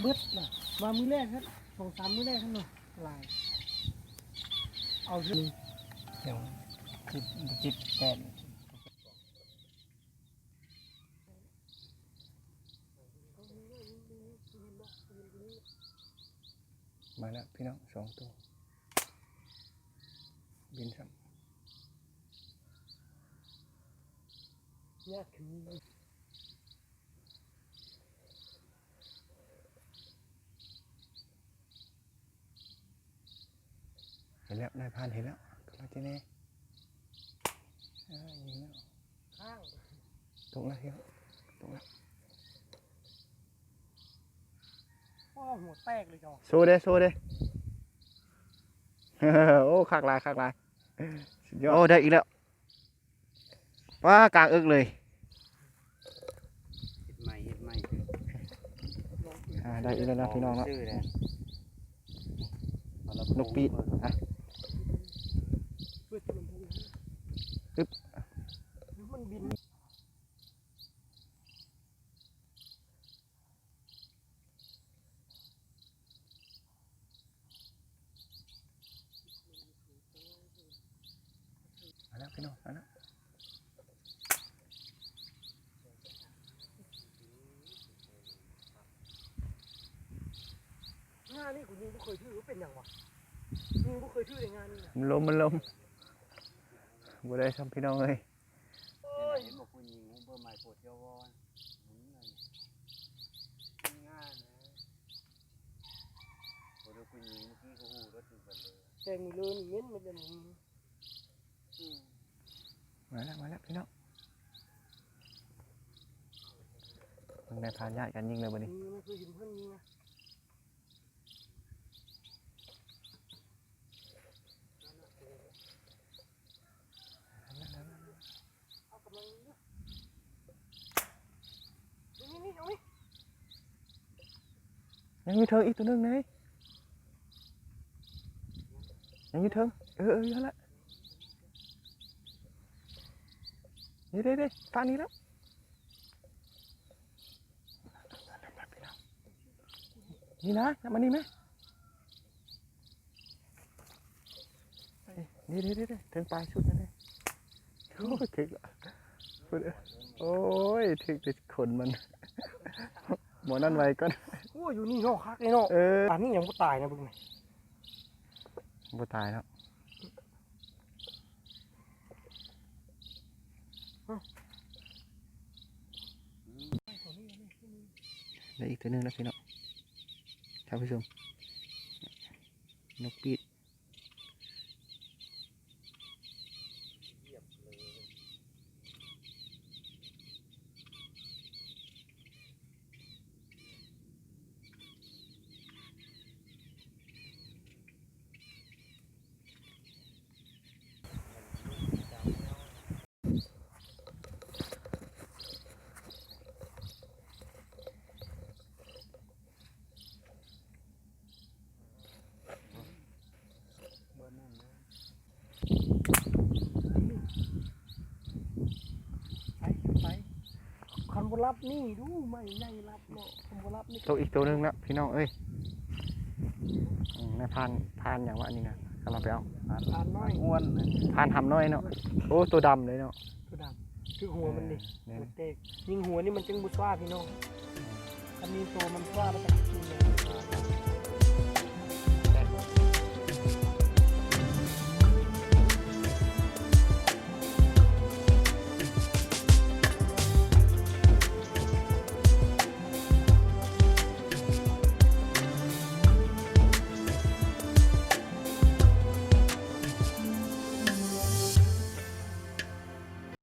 มืดน่ะมามื้อแรกครับ2-3มื้อแรกครับเนาะลายเอาเดี๋ยวจิบแปดมาแล้วพี่น้อง2 ตัวบินซ้ำเนี่ยคือเห็นแล้วนายพานเห็นแล้วก็มาเจเน่ยิงแล้ว ข้าง ตรงแล้วเฮียตรงแล้ว ว้าหัวแตกเลยจ้ะ โซ่เด้โซ่เด้ โอ้ขากลายโอ้ได้อีกแล้วว้ากลางอึกเลยเห็ดใหม่ได้อีกแล้วนะพี่น้องเนาะนกปีดอ่ะปึ๊บมันบินมาแล้วพี่น้องมาแล้ว งานนี่กูยังไม่เคยถือว่าเป็นอย่างวะยังไม่เคยถือในงานนี่นะ มันลมบ่ได้ซ้ำพี่น้องเลย โอ้ย เห็นบอกคุณยิงเบอร์ใหม่ปวดเยาวอนง่ายนะโอ้ดูคุณยิงเมื่อกี้ก็หูรถอยู่กันเลย แจงมือเลยเม้นมันจะมึง มาแล้วพี่น้องมึงนายพานญาติกันยิงเลยวันนี้ ไม่เคยเห็นเพื่อนยิงนะเอากำลังนี่เอาไว้ ยังอยู่เทิงอีกตัวนึงไงยังอยู่เทิงเยอะละนี่ได้ฟังนี้แล้วนี่นะมานี่ไหมนี่ถึงปลายสุดนั่นเลยโอ้ยถึงละโอ้ยถึงแต่ขนมันหมอนั่นไว้ก่อน โอ้อยู่นี่เนาะคักเลยเนาะอันนี้ยังไม่ตายนะบึงไหน บ่ตายแล้วได้อีกตัวนึงแล้วพี่น้องท่านผู้ชมนกปีดไปคันบรับนี่ดูไม่ใหญ่รับเนาะคันบรับนี่ ตัวอีกตัวนึงแล้วพี่น้องเอ้ยนายพานอย่างว่าอันนี้นะกำลังไปเอา อ่านน้อย อ้วน พานทำน้อยเนาะโอ้ตัวดำเลยเนาะ ตัวดำคือหัวมันดิ เนี่ย หัวเตกยิงหัวนี่มันจึงบุษว่าพี่น้องถ้ามีตัวมันว่ามันจะกินเลย